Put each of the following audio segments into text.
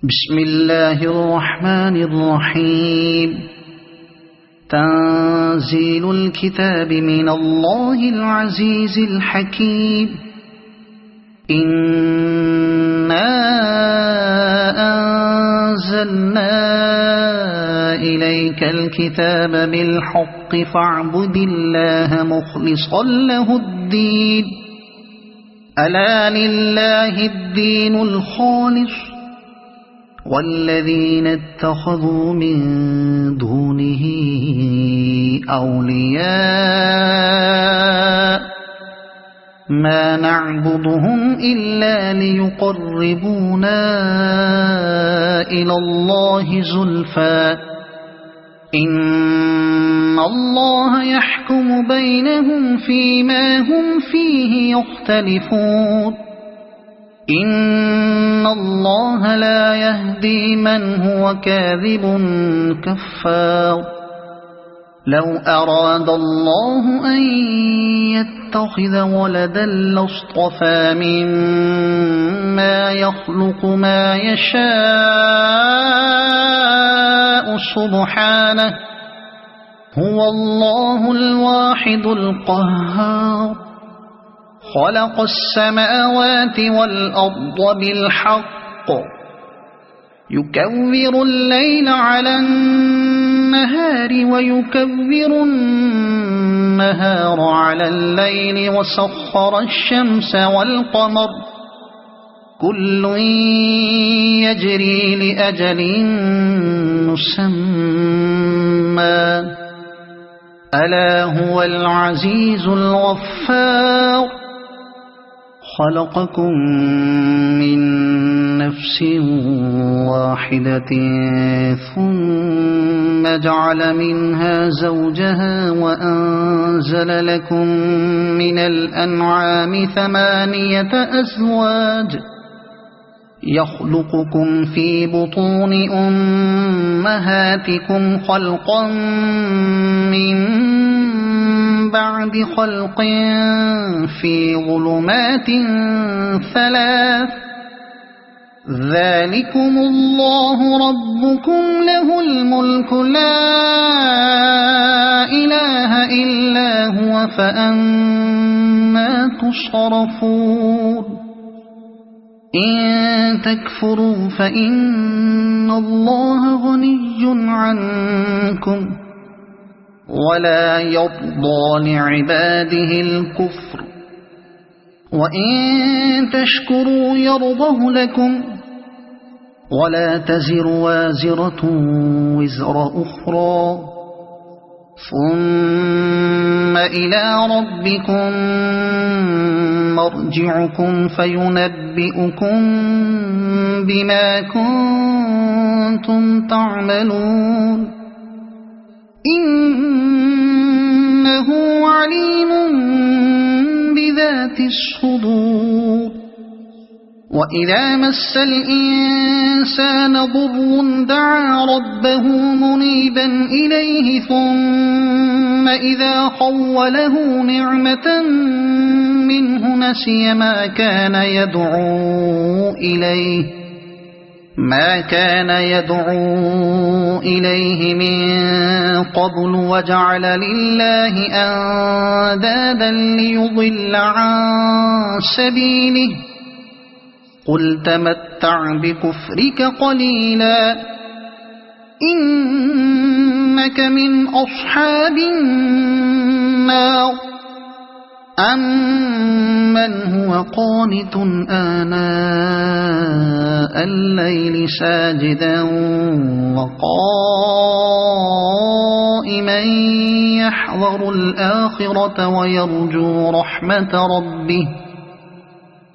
بسم الله الرحمن الرحيم. تنزيل الكتاب من الله العزيز الحكيم. إنا أنزلنا إليك الكتاب بالحق فاعبد الله مخلصا له الدين. ألا لله الدين الخالص والذين اتخذوا من دونه أولياء ما نعبدهم إلا ليقربونا إلى الله زلفى إن الله يحكم بينهم فيما هم فيه يختلفون. إن الله لا يهدي من هو كاذب كفار. لو أراد الله أن يتخذ ولدا لاصطفى مما يخلق ما يشاء سبحانه هو الله الواحد القهار. خلق السماوات والأرض بالحق يكور الليل على النهار ويكور النهار على الليل وسخر الشمس والقمر كل يجري لأجل مسمى ألا هو العزيز الغفار. خلقكم من نفس واحدة ثم جعل منها زوجها وأنزل لكم من الأنعام 8 أزواج يخلقكم في بطون أمهاتكم خلقا من بعد خلق في ظلمات 3 ذلكم الله ربكم له الملك لا إله إلا هو فأنى تصرفون. إن تكفروا فإن الله غني عنكم ولا يرضى لعباده الكفر وإن تشكروا يرضه لكم ولا تزر وازرة وزر أخرى ثم إلى ربكم مرجعكم فينبئكم بما كنتم تعملون. إنه عليم بذات الصدور. وإذا مس الإنسان ضر دعا ربه منيبا إليه ثم إذا خوله نعمة منه نسي ما كان يدعو إليه من قبل وجعل لله أندادا ليضل عن سبيله قل تمتع بكفرك قليلا إنك من أصحاب النار. أمن هو قانت آناء الليل ساجدا وقائما يحذر الآخرة ويرجو رحمة ربه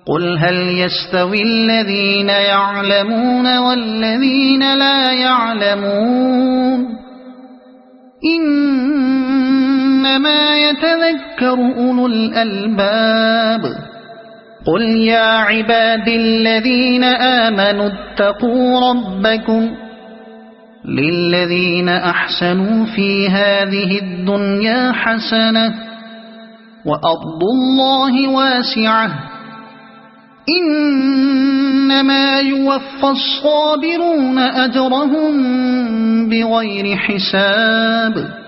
قل هل يستوي الذين يعلمون والذين لا يعلمون إنما يتذكر أولو الألباب. قل يا عباد الذين آمنوا اتقوا ربكم للذين أحسنوا في هذه الدنيا حسنة وأرض الله واسعة إنما يوفى الصابرون أجرهم بغير حساب